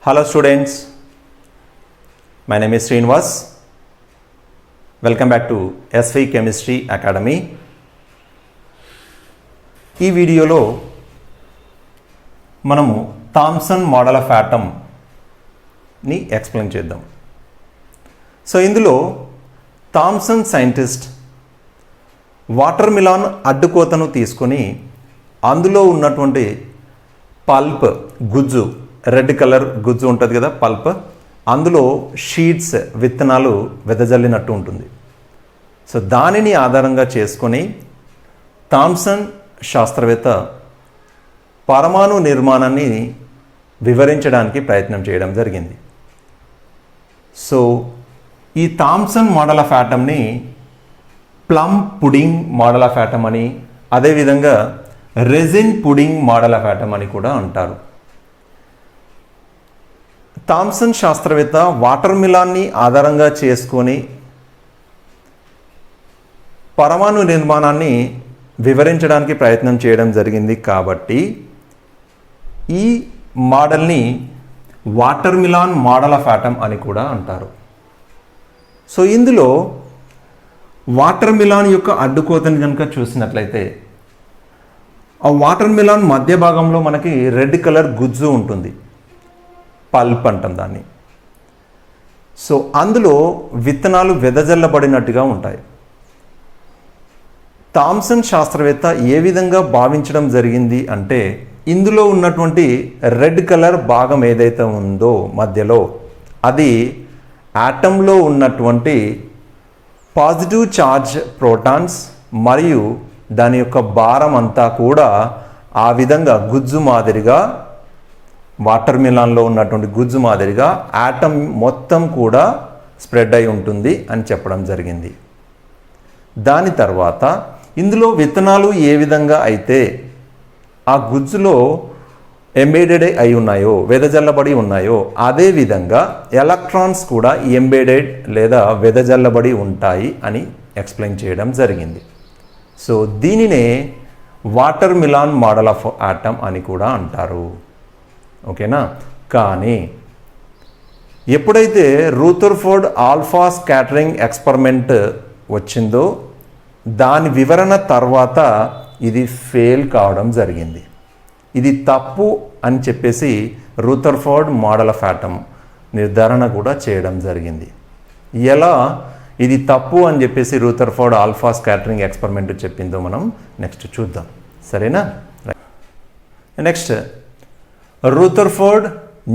Hello students, my name is Srinivas. Welcome back to SV Chemistry Academy. ఈ వీడియోలో మనము Thomson model of ఆటమ్ని explain చేద్దాం. So ఇందులో Thomson scientist water melon అడ్డుకోతను తీసుకొని అందులో ఉన్నటువంటి పల్ప్ గుజ్జు, రెడ్ కలర్ గుజ్జు ఉంటుంది కదా పల్ప్, అందులో షీట్స్ విత్తనాలు వెదజల్లినట్టు ఉంటుంది. సో దానిని ఆధారంగా చేసుకొని థామ్సన్ శాస్త్రవేత్త పరమాణు నిర్మాణాన్ని వివరించడానికి ప్రయత్నం చేయడం జరిగింది. సో ఈ థామ్సన్ మోడల్ ఆఫ్ ఆటమ్ని plum pudding model of atom అని, అదేవిధంగా raisin pudding model of atom అని కూడా అంటారు. థామ్సన్ శాస్త్రవేత్త వాటర్ మిలాన్ని ఆధారంగా చేసుకొని పరమాణు నిర్మాణాన్ని వివరించడానికి ప్రయత్నం చేయడం జరిగింది. కాబట్టి ఈ మోడల్ని watermelon model of atom అని కూడా అంటారు. సో ఇందులో వాటర్ మిలాన్ యొక్క అడ్డుకోతని కనుక చూసినట్లయితే ఆ వాటర్ మిలాన్ మధ్య భాగంలో మనకి రెడ్ కలర్ గుజ్జు ఉంటుంది, పల్ప్ అంటాం దాన్ని. సో అందులో విత్తనాలు వెదజల్లబడినట్టుగా ఉంటాయి. థామ్సన్ శాస్త్రవేత్త ఏ విధంగా భావించడం జరిగింది అంటే, ఇందులో ఉన్నటువంటి రెడ్ కలర్ భాగం ఏదైతే ఉందో మధ్యలో, అది ఆటంలో ఉన్నటువంటి పాజిటివ్ ఛార్జ్ ప్రోటాన్స్ మరియు దాని యొక్క భారం అంతా కూడా ఆ విధంగా గుజ్జు మాదిరిగా, వాటర్ మిలాన్లో ఉన్నటువంటి గుజ్జు మాదిరిగా ఆటం మొత్తం కూడా స్ప్రెడ్ అయి ఉంటుంది అని చెప్పడం జరిగింది. దాని తర్వాత ఇందులో విత్తనాలు ఏ విధంగా అయితే ఆ గుజ్జులో ఎంబెడెడ్ అయి ఉన్నాయో, వెదజల్లబడి ఉన్నాయో, అదేవిధంగా ఎలక్ట్రాన్స్ కూడా ఎంబెడెడ్ లేదా వెదజల్లబడి ఉంటాయి అని ఎక్స్ప్లెయిన్ చేయడం జరిగింది. సో దీనినే watermelon model of atom అని కూడా అంటారు. ఓకేనా? కానీ ఎప్పుడైతే రూథర్ఫోర్డ్ ఆల్ఫా స్కాటరింగ్ ఎక్స్పెరిమెంట్ వచ్చిందో దాని వివరణ తర్వాత ఇది ఫెయిల్ కావడం జరిగింది. ఇది తప్పు అని చెప్పేసి రూథర్ఫోర్డ్ మోడల్ ఆఫ్ ఆటమ్ నిర్ధారణ కూడా చేయడం జరిగింది. ఎలా ఇది తప్పు అని చెప్పేసి రూథర్ఫోర్డ్ ఆల్ఫా స్కాటరింగ్ ఎక్స్పెరిమెంట్ చెప్పిందో మనం నెక్స్ట్ చూద్దాం. సరేనా? Next Rutherford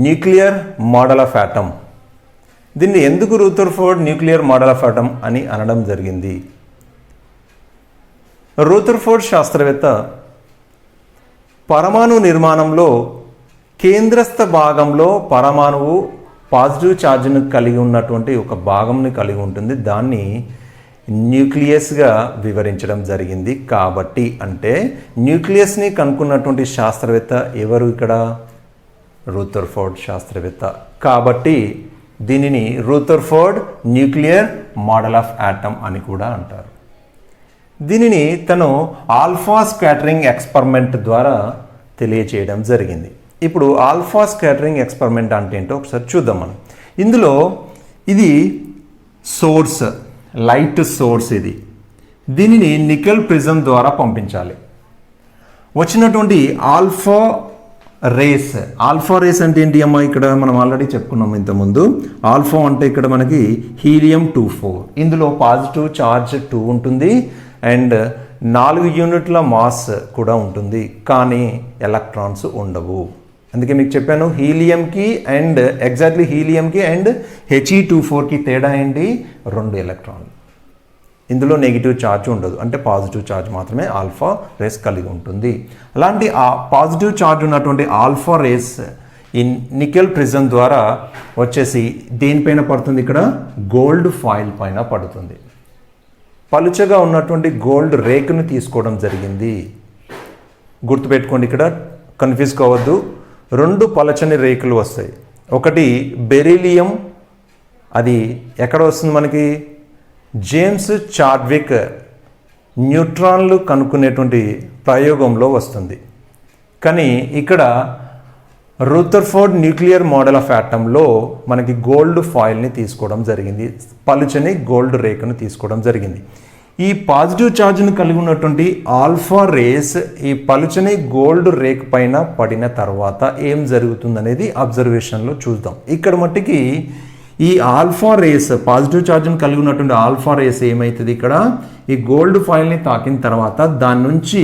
nuclear model of atom. దీన్ని ఎందుకు Rutherford nuclear model of atom అని అనడం జరిగింది? రూథర్ఫోర్డ్ శాస్త్రవేత్త పరమాణు నిర్మాణంలో కేంద్రస్థ భాగంలో పరమాణువు పాజిటివ్ ఛార్జ్ను కలిగి ఉన్నటువంటి ఒక భాగంని కలిగి ఉంటుంది. దాన్ని న్యూక్లియస్గా వివరించడం జరిగింది. కాబట్టి అంటే న్యూక్లియస్ని కనుక్కున్నటువంటి శాస్త్రవేత్త ఎవరు? ఇక్కడ రూథర్ఫోర్డ్ శాస్త్రవేత్త. కాబట్టి దీనిని Rutherford nuclear model of atom అని కూడా అంటారు. దీనిని తను ఆల్ఫా స్కాటరింగ్ ఎక్స్పెరిమెంట్ ద్వారా తెలియచేయడం జరిగింది. ఇప్పుడు ఆల్ఫా స్కాటరింగ్ ఎక్స్పెరిమెంట్ అంటే ఏంటో ఒకసారి చూద్దాం మనం. ఇందులో ఇది సోర్స్, లైట్ సోర్స్. దీనిని నికెల్ ప్రిజం ద్వారా పంపించాలి. వచ్చినటువంటి ఆల్ఫా రేస్ అంటే ఏంటి అమ్మా? ఇక్కడ మనం ఆల్రెడీ చెప్పుకున్నాం ఇంతకుముందు. ఆల్ఫా అంటే ఇక్కడ మనకి హీలియం-24. ఇందులో పాజిటివ్ ఛార్జ్ 2 ఉంటుంది అండ్ 4 యూనిట్ల మాస్ కూడా ఉంటుంది, కానీ ఎలక్ట్రాన్స్ ఉండవు. అందుకే మీకు చెప్పాను హీలియంకి అండ్ ఎగ్జాక్ట్లీ హీలియంకి అండ్ He2-4కి తేడా ఏంటి? 2 ఎలక్ట్రాన్లు. ఇందులో నెగిటివ్ ఛార్జ్ ఉండదు, అంటే పాజిటివ్ ఛార్జ్ మాత్రమే ఆల్ఫా రేస్ కలిగి ఉంటుంది. అలాంటి ఆ పాజిటివ్ ఛార్జ్ ఉన్నటువంటి ఆల్ఫా రేస్ ఈ నికెల్ ప్రిజం ద్వారా వచ్చేసి దేనిపైన పడుతుంది? ఇక్కడ గోల్డ్ ఫాయిల్ పైన పడుతుంది. పలుచగా ఉన్నటువంటి గోల్డ్ రేకును తీసుకోవడం జరిగింది. గుర్తుపెట్టుకోండి, ఇక్కడ కన్ఫ్యూజ్ కావద్దు. 2 పలచని రేకులు వస్తాయి. ఒకటి బెరీలియం, అది ఎక్కడ వస్తుంది మనకి? జేమ్స్ చాడ్విక్ న్యూట్రాన్లు కనుక్కునేటువంటి ప్రయోగంలో వస్తుంది. కానీ ఇక్కడ రూథర్ఫోర్డ్ న్యూక్లియర్ మోడల్ ఆఫ్ యాటంలో మనకి గోల్డ్ ఫాయిల్ని తీసుకోవడం జరిగింది, పలుచని గోల్డ్ రేకును తీసుకోవడం జరిగింది. ఈ పాజిటివ్ ఛార్జ్ను కలిగి ఉన్నటువంటి ఆల్ఫా రేస్ ఈ పలుచని గోల్డ్ రేక్ పైన పడిన తర్వాత ఏం జరుగుతుందనేది అబ్జర్వేషన్లో చూద్దాం. ఇక్కడ మట్టికి ఈ ఆల్ఫా రేస్ పాజిటివ్ ఛార్జ్ను కలిగి ఉన్నటువంటి ఆల్ఫా రేస్ ఏమవుతుంది, ఇక్కడ ఈ గోల్డ్ ఫాయిల్ని తాకిన తర్వాత దాని నుంచి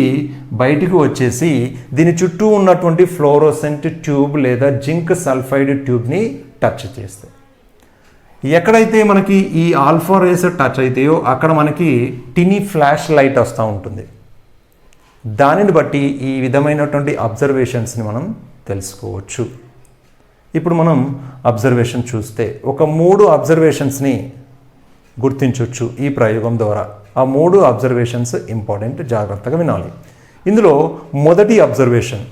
బయటికి వచ్చేసి దీని చుట్టూ ఉన్నటువంటి ఫ్లోరోసెంట్ ట్యూబ్ లేదా జింక్ సల్ఫైడ్ ట్యూబ్ని టచ్ చేస్తాయి. ఎక్కడైతే మనకి ఈ ఆల్ఫా రేస్ టచ్ అవుతాయో అక్కడ మనకి టినీ ఫ్లాష్ లైట్ వస్తూ ఉంటుంది. దానిని బట్టి ఈ విధమైనటువంటి అబ్జర్వేషన్స్ని మనం తెలుసుకోవచ్చు. ఇప్పుడు మనం అబ్జర్వేషన్ చూస్తే ఒక 3 అబ్జర్వేషన్స్ని గుర్తించవచ్చు ఈ ప్రయోగం ద్వారా. ఆ 3 అబ్జర్వేషన్స్ ఇంపార్టెంట్, జాగ్రత్తగా వినాలి. ఇందులో మొదటి అబ్జర్వేషన్,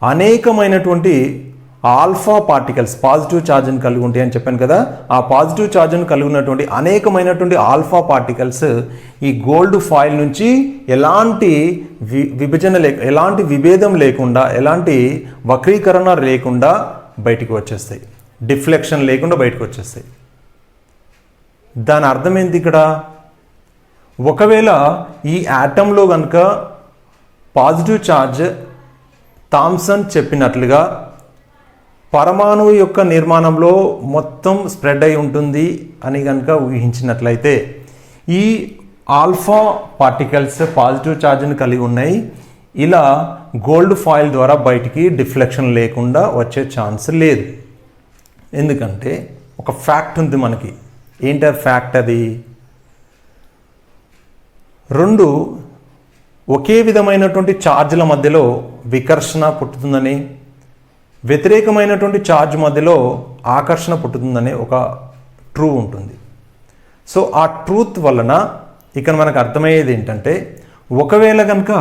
అనేకమైనటువంటి ఆల్ఫా పార్టికల్స్ పాజిటివ్ ఛార్జ్ని కలిగి ఉంటాయి అని చెప్పాను కదా. ఆ పాజిటివ్ ఛార్జ్ని కలిగి ఉన్నటువంటి అనేకమైనటువంటి ఆల్ఫా పార్టికల్స్ ఈ గోల్డ్ ఫాయిల్ నుంచి ఎలాంటి ఎలాంటి విభేదం లేకుండా, ఎలాంటి వక్రీకరణ లేకుండా బయటికి వచ్చేస్తాయి, డిఫ్లెక్షన్ లేకుండా బయటకు వచ్చేస్తాయి. దాని అర్థం ఏంటి ఇక్కడ, ఒకవేళ ఈ యాటంలో కనుక పాజిటివ్ ఛార్జ్ థామ్సన్ చెప్పినట్లుగా పరమాణువు యొక్క నిర్మాణంలో మొత్తం స్ప్రెడ్ అయి ఉంటుంది అని కనుక ఊహించినట్లయితే ఈ ఆల్ఫా పార్టికల్స్ పాజిటివ్ ఛార్జ్ని కలిగి ఉన్నాయి, ఇలా గోల్డ్ ఫాయిల్ ద్వారా బయటికి డిఫ్లెక్షన్ లేకుండా వచ్చే ఛాన్స్ లేదు. ఎందుకంటే ఒక ఫ్యాక్ట్ ఉంది మనకి. ఏంటి ఆ ఫ్యాక్ట్? అది 2 ఒకే విధమైనటువంటి ఛార్జ్ల మధ్యలో వికర్షణ పుట్టుతుందని, వ్యతిరేకమైనటువంటి ఛార్జ్ మధ్యలో ఆకర్షణ పుట్టుతుందనే ఒక ట్రూ ఉంటుంది. సో ఆ ట్రూత్ వలన ఇక్కడ మనకు అర్థమయ్యేది ఏంటంటే, ఒకవేళ కనుక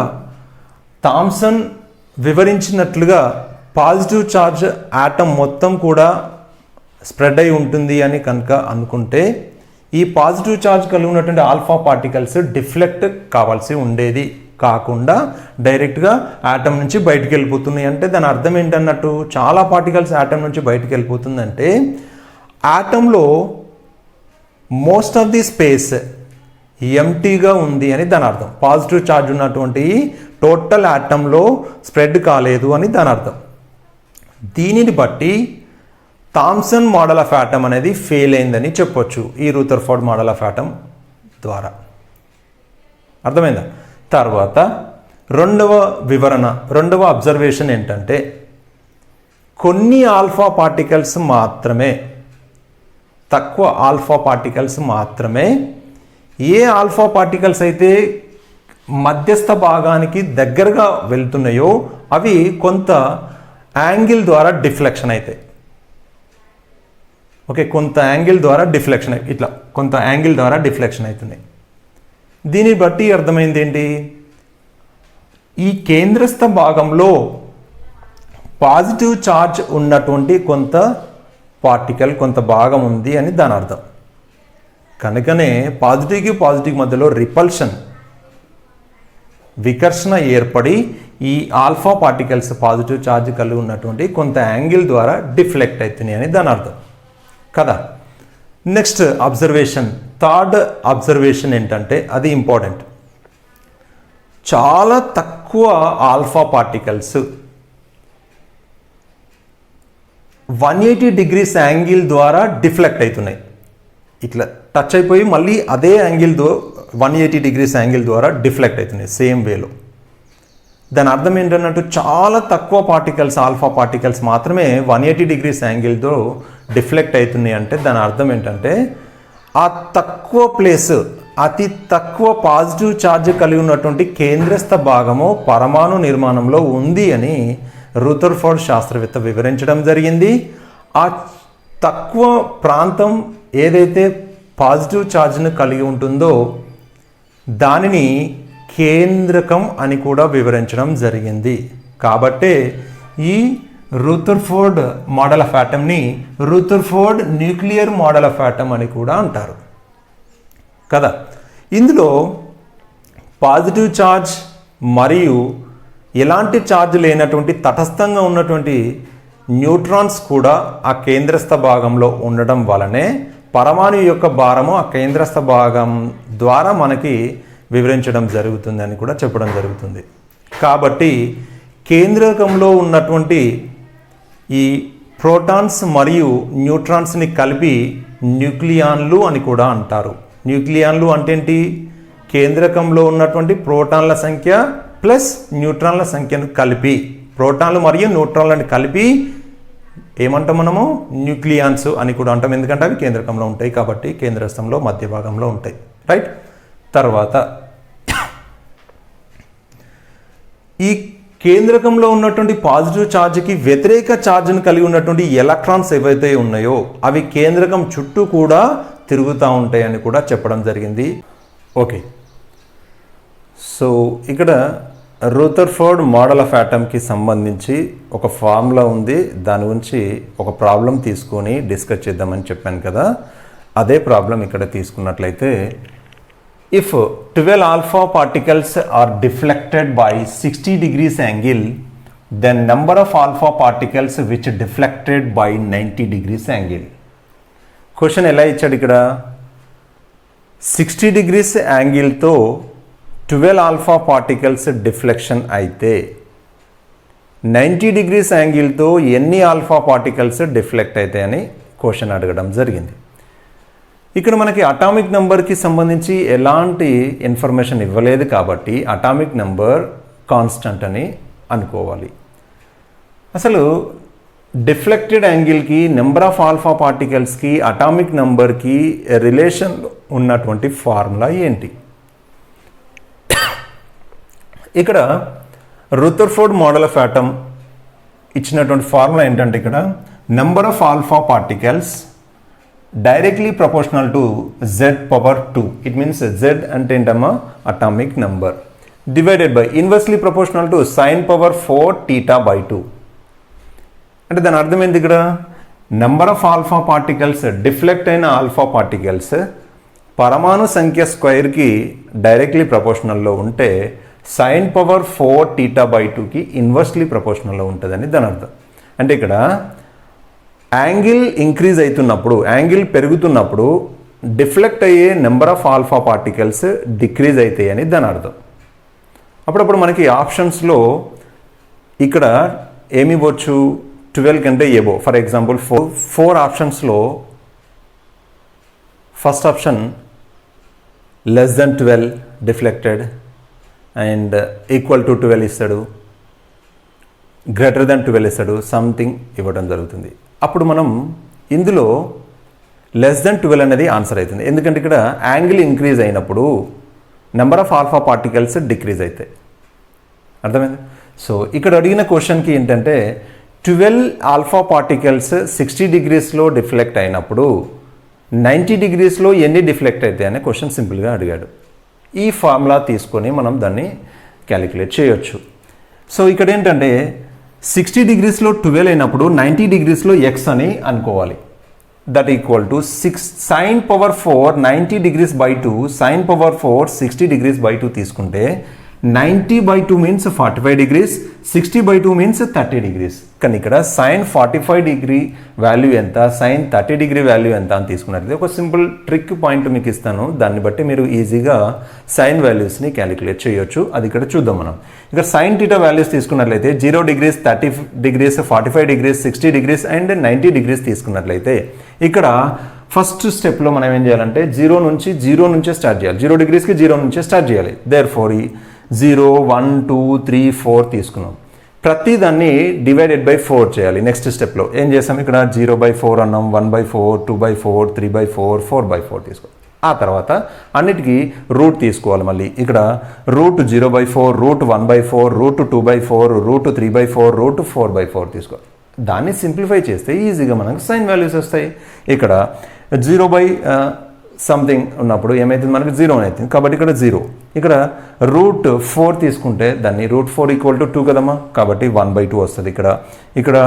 థామ్సన్ వివరించినట్లుగా పాజిటివ్ ఛార్జ్ యాటమ్ మొత్తం కూడా స్ప్రెడ్ అయి ఉంటుంది అని కనుక అనుకుంటే, ఈ పాజిటివ్ ఛార్జ్ కలిగి ఉన్నటువంటి ఆల్ఫా పార్టికల్స్ డిఫ్లెక్ట్ కావాల్సి ఉండేది, కాకుండా డైరెక్ట్గా యాటమ్ నుంచి బయటికి వెళ్ళిపోతున్నాయి. అంటే దాని అర్థం ఏంటన్నట్టు, చాలా పార్టికల్స్ యాటమ్ నుంచి బయటికి వెళ్ళిపోతుందంటే యాటంలో మోస్ట్ ఆఫ్ ది స్పేస్ ఎంటీగా ఉంది అని దాని అర్థం. పాజిటివ్ ఛార్జ్ ఉన్నటువంటి టోటల్ యాటంలో స్ప్రెడ్ కాలేదు అని దాని అర్థం. దీనిని బట్టి థామ్సన్ మోడల్ ఆఫ్ యాటమ్ అనేది ఫెయిల్ అయిందని చెప్పొచ్చు ఈ రూథర్ఫోర్డ్ మోడల్ ఆఫ్ యాటమ్ ద్వారా. అర్థమైందా? తర్వాత రెండవ అబ్జర్వేషన్ ఏంటంటే, కొన్ని ఆల్ఫా పార్టికల్స్ మాత్రమే, తక్కువ ఆల్ఫా పార్టికల్స్ మాత్రమే, ఏ ఆల్ఫా పార్టికల్స్ అయితే మధ్యస్థ భాగానికి దగ్గరగా వెళ్తున్నాయో అవి కొంత యాంగిల్ ద్వారా డిఫ్లెక్షన్ అవుతాయి. ఓకే, కొంత యాంగిల్ ద్వారా డిఫ్లెక్షన్, ఇట్లా కొంత యాంగిల్ ద్వారా డిఫ్లెక్షన్ అవుతున్నాయి. దీన్ని బట్టి అర్థమైంది ఏంటి, ఈ కేంద్రస్థ భాగంలో పాజిటివ్ ఛార్జ్ ఉన్నటువంటి కొంత పార్టికల్, కొంత భాగం ఉంది అని దాని అర్థం. కనుకనే పాజిటివ్ మధ్యలో రిపల్షన్, వికర్షణ ఏర్పడి ఈ ఆల్ఫా పార్టికల్స్ పాజిటివ్ ఛార్జ్ కలిగి ఉన్నటువంటి కొంత యాంగిల్ ద్వారా డిఫ్లెక్ట్ అవుతున్నాయి అని దాని అర్థం కదా. నెక్స్ట్ అబ్జర్వేషన్, థర్డ్ అబ్జర్వేషన్ ఏంటంటే, అది ఇంపార్టెంట్. చాలా తక్కువ ఆల్ఫా పార్టికల్స్ 180 degrees యాంగిల్ ద్వారా డిఫ్లెక్ట్ అవుతున్నాయి. ఇట్లా టచ్ అయిపోయి మళ్ళీ అదే యాంగిల్తో 180 degrees యాంగిల్ ద్వారా డిఫ్లెక్ట్ అవుతున్నాయి సేమ్ వేలో. దాని అర్థం ఏంటన్నట్టు, చాలా తక్కువ పార్టికల్స్, ఆల్ఫా పార్టికల్స్ మాత్రమే 180 degrees యాంగిల్తో డిఫ్లెక్ట్ అవుతున్నాయి. అంటే దాని అర్థం ఏంటంటే, ఆ తక్కువ ప్లేస్, అతి తక్కువ పాజిటివ్ ఛార్జ్ కలిగి ఉన్నటువంటి కేంద్రస్థ భాగము పరమాణు నిర్మాణంలో ఉంది అని రూథర్ఫోర్డ్ శాస్త్రవేత్త వివరించడం జరిగింది. ఆ తక్కువ ప్రాంతం ఏదైతే పాజిటివ్ ఛార్జ్ను కలిగి ఉంటుందో దానిని కేంద్రకం అని కూడా వివరించడం జరిగింది. కాబట్టే ఈ రూథర్ఫోర్డ్ మోడల్ ఆఫ్ యాటమ్ని Rutherford nuclear model of atom అని కూడా అంటారు కదా. ఇందులో పాజిటివ్ ఛార్జ్ మరియు ఎలాంటి ఛార్జ్ లేనటువంటి తటస్థంగా ఉన్నటువంటి న్యూట్రాన్స్ కూడా ఆ కేంద్రస్థ భాగంలో ఉండడం వలనే పరమాణు యొక్క భారము ఆ కేంద్రస్థ భాగం ద్వారా మనకి వివరించడం జరుగుతుంది అని కూడా చెప్పడం జరుగుతుంది. కాబట్టి కేంద్రకంలో ఉన్నటువంటి ఈ ప్రోటాన్స్ మరియు న్యూట్రాన్స్ని కలిపి న్యూక్లియాన్లు అని కూడా అంటారు. న్యూక్లియాన్లు అంటే ఏంటి? కేంద్రకంలో ఉన్నటువంటి ప్రోటాన్ల సంఖ్య ప్లస్ న్యూట్రాన్ల సంఖ్యను కలిపి, ప్రోటాన్లు మరియు న్యూట్రాన్లను కలిపి ఏమంటాం మనము? న్యూక్లియాన్స్ అని కూడా అంటాం. ఎందుకంటే అవి కేంద్రకంలో ఉంటాయి కాబట్టి, కేంద్రస్థంలో మధ్య భాగంలో ఉంటాయి. రైట్. తర్వాత ఈ కేంద్రకంలో ఉన్నటువంటి పాజిటివ్ ఛార్జ్కి వ్యతిరేక ఛార్జ్ను కలిగి ఉన్నటువంటి ఎలక్ట్రాన్స్ ఏవైతే ఉన్నాయో అవి కేంద్రకం చుట్టూ కూడా తిరుగుతూ ఉంటాయని కూడా చెప్పడం జరిగింది. ఓకే, సో ఇక్కడ రూథర్ఫోర్డ్ మోడల్ ఆఫ్ ఆటమ్కి సంబంధించి ఒక ఫార్ములా ఉంది. దాని గురించి ఒక ప్రాబ్లం తీసుకొని డిస్కస్ చేద్దామని చెప్పాను కదా, అదే ప్రాబ్లం ఇక్కడ తీసుకున్నట్లయితే, if 12 alpha particles are deflected by 60 degrees angle, then number of alpha particles which deflected by 90 degrees angle. Question ఎలా ఇచ్చాడు ఇక్కడ? 60 degrees యాంగిల్తో 12 ఆల్ఫా పార్టికల్స్ డిఫ్లెక్షన్ అయితే 90 degrees యాంగిల్తో ఎన్ని ఆల్ఫా పార్టికల్స్ డిఫ్లెక్ట్ అవుతాయని క్వశ్చన్ అడగడం జరిగింది. ఇక్కడ మనకి అటామిక్ నెంబర్కి సంబంధించి ఎలాంటి ఇన్ఫర్మేషన్ ఇవ్వలేదు కాబట్టి అటామిక్ నెంబర్ కాన్స్టంట్ అని అనుకోవాలి. అసలు డిఫ్లెక్టెడ్ యాంగిల్కి, నెంబర్ ఆఫ్ ఆల్ఫా పార్టికల్స్కి, అటామిక్ నెంబర్కి రిలేషన్ ఉన్నటువంటి ఫార్ములా ఏంటి? ఇక్కడ రూథర్ఫోర్డ్ మోడల్ ఆఫ్ ఆటమ్ ఇచ్చినటువంటి ఫార్ములా ఏంటంటే, ఇక్కడ number of alpha particles directly proportional to z power 2. It means z అంటే ఏంటమ్మా? Atomic number, divided by inversely proportional to sin power 4 θ by 2. అంటే దాని అర్థం ఏంటి? ఇక్కడ number of alpha particles, deflect అయిన ఆల్ఫా పార్టికల్స్ పరమాణు సంఖ్య స్క్వేర్కి డైరెక్ట్లీ ప్రపోర్షనల్లో ఉంటే sin పవర్ 4 θ బై 2కి ఇన్వర్స్లీ ప్రపోర్షనల్లో ఉంటుందని దాని అర్థం. అంటే ఇక్కడ యాంగిల్ ఇంక్రీజ్ అవుతున్నప్పుడు, యాంగిల్ పెరుగుతున్నప్పుడు డిఫ్లెక్ట్ అయ్యే number of alpha particles decrease అవుతాయి అని దాని అర్థం. అప్పుడప్పుడు మనకి ఆప్షన్స్లో ఇక్కడ ఏమి ఇవ్వచ్చు? 12 కంటే ఎబో. ఫర్ ఎగ్జాంపుల్ 4 ఆప్షన్స్లో first option less than 12 deflected and equal to 12 ఇస్తాడు, గ్రేటర్ దెన్ 12 ఇస్తాడు, సంథింగ్ ఇవ్వడం జరుగుతుంది. అప్పుడు మనం ఇందులో లెస్ దెన్ 12 అనేది ఆన్సర్ అవుతుంది. ఎందుకంటే ఇక్కడ యాంగిల్ ఇంక్రీజ్ అయినప్పుడు number of alpha particles decrease అవుతాయి. అర్థమైంది? సో ఇక్కడ అడిగిన క్వశ్చన్కి ఏంటంటే 12 ఆల్ఫా పార్టికల్స్ 60 degreesలో డిఫ్లెక్ట్ అయినప్పుడు 90 degreesలో ఎన్ని డిఫ్లెక్ట్ అవుతాయి అనే క్వశ్చన్ సింపుల్గా అడిగాడు. ఈ ఫార్ములా తీసుకొని మనం దాన్ని క్యాలిక్యులేట్ చేయొచ్చు. సో ఇక్కడ ఏంటంటే 60 degreesలో 12 అయినప్పుడు 90 degreesలో x అని అనుకోవాలి. That equal to 6 sin power 4 90 degrees by 2 sin power 4 60 degrees by 2 తీసుకుంటే 90 by 2 means 45 degrees, 60 by 2 means 30 degrees. కానీ ఇక్కడ sin 45 degree వాల్యూ ఎంత, sin 30 degree వాల్యూ ఎంత అని తీసుకున్నట్లయితే ఒక సింపుల్ ట్రిక్ పాయింట్ మీకు ఇస్తాను. దాన్ని బట్టి మీరు ఈజీగా సైన్ వాల్యూస్ని క్యాలిక్యులేట్ చేయొచ్చు. అది ఇక్కడ చూద్దాం మనం. ఇక్కడ sin θ వాల్యూస్ తీసుకున్నట్లయితే 0 degrees, 30 degrees, 45 degrees, 60 degrees and 90 degrees తీసుకున్నట్లయితే ఇక్కడ ఫస్ట్ స్టెప్లో మనం ఏం చేయాలంటే 0 నుంచే స్టార్ట్ చేయాలి. 0 degreesకి 0 నుంచే స్టార్ట్ చేయాలి. దేర్ ఫోర్ 0, 1, 2, 3, 4 తీసుకున్నాం. ప్రతి దాన్ని డివైడెడ్ బై 4 చేయాలి. నెక్స్ట్ స్టెప్లో ఏం చేసాం? ఇక్కడ 0/4 అన్నాం, 1/4, 2/4, 3/4, 4/4 తీసుకోవాలి. ఆ తర్వాత అన్నిటికీ రూట్ తీసుకోవాలి. మళ్ళీ ఇక్కడ root 0/4, root 1/4, root 2/4, root 3/4, root 4/4 తీసుకోవాలి. దాన్ని సింప్లిఫై చేస్తే ఈజీగా మనకు సైన్ వాల్యూస్ వస్తాయి. ఇక్కడ 0 సంథింగ్ ఉన్నప్పుడు ఏమైతుంది? మనకు 0 అవుతుంది కాబట్టి ఇక్కడ 0. ఇక్కడ రూట్ 4 తీసుకుంటే దాన్ని రూట్ 4 ఈక్వల్ టు 2 కదమ్మా, కాబట్టి 1/2 వస్తుంది. ఇక్కడ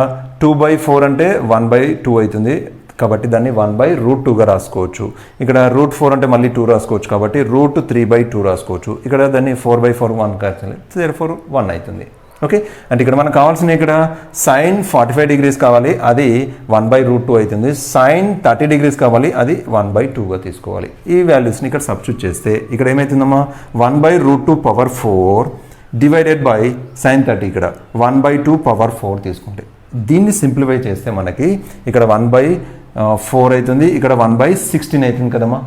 2/4 అంటే 1/2 అవుతుంది కాబట్టి దాన్ని 1/√2గా రాసుకోవచ్చు. ఇక్కడ రూట్ 4 అంటే మళ్ళీ 2 రాసుకోవచ్చు కాబట్టి రూట్ 3/2 రాసుకోవచ్చు. ఇక్కడ దాన్ని 4/4 1 కాదు, 4 1 అవుతుంది. ఓకే, అంటే ఇక్కడ మనకు కావాల్సిన ఇక్కడ సైన్ 45 degrees కావాలి, అది 1/√2 అవుతుంది. సైన్ 30 degrees కావాలి, అది 1/2గా తీసుకోవాలి. ఈ వాల్యూస్ని ఇక్కడ సబ్స్టిట్యూట్ చేస్తే ఇక్కడ ఏమవుతుందమ్మా 1/√2 పవర్ 4 డివైడెడ్ బై సైన్ 30, ఇక్కడ 1/2 పవర్ 4 తీసుకుంటే దీన్ని సింప్లిఫై చేస్తే మనకి ఇక్కడ 1/4 అవుతుంది, ఇక్కడ 1/16 అవుతుంది కదమ్మా.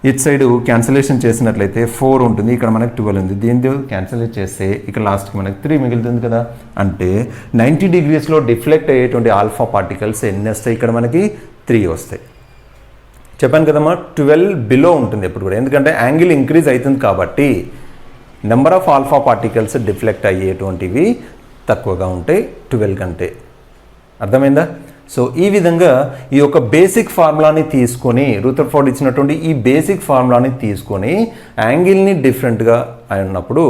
ఇట్ సైడ్ క్యాన్సిలేషన్ చేసినట్లయితే 4 ఉంటుంది, ఇక్కడ మనకి 12 ఉంది. దీంతో క్యాన్సిలేట్ చేస్తే ఇక్కడ లాస్ట్కి మనకి 3 మిగులుతుంది కదా. అంటే 90 degreesలో డిఫ్లెక్ట్ అయ్యేటువంటి ఆల్ఫా పార్టికల్స్ ఎన్ని వస్తాయి, ఇక్కడ మనకి 3 వస్తాయి. చెప్పాను కదమ్మా 12 బిలో ఉంటుంది ఎప్పుడు కూడా, ఎందుకంటే యాంగిల్ ఇంక్రీజ్ అవుతుంది కాబట్టి number of alpha particles deflect అయ్యేటువంటివి తక్కువగా ఉంటాయి 12 కంటే. అర్థమైందా? సో ఈ విధంగా ఈ యొక్క బేసిక్ ఫార్ములాని తీసుకొని రూథర్ఫోర్డ్ ఇచ్చినటువంటి ఈ బేసిక్ ఫార్ములాని తీసుకొని యాంగిల్ని డిఫరెంట్గా అయినప్పుడు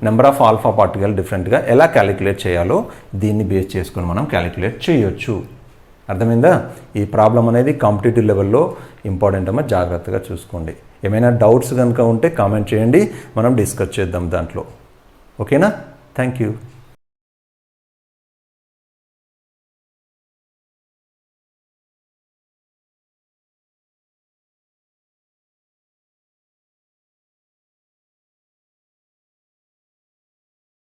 నెంబర్ ఆఫ్ ఆల్ఫా పార్టికల్ డిఫరెంట్గా ఎలా క్యాలిక్యులేట్ చేయాలో దీన్ని బేస్ చేసుకొని మనం క్యాలిక్యులేట్ చేయొచ్చు. అర్థమైందా? ఈ ప్రాబ్లం అనేది కాంపిటేటివ్ లెవెల్లో ఇంపార్టెంట్ అమ్మా, జాగ్రత్తగా చూసుకోండి. ఏమైనా డౌట్స్ కనుక ఉంటే కామెంట్ చేయండి, మనం డిస్కస్ చేద్దాం దాంట్లో. ఓకేనా? Thank you.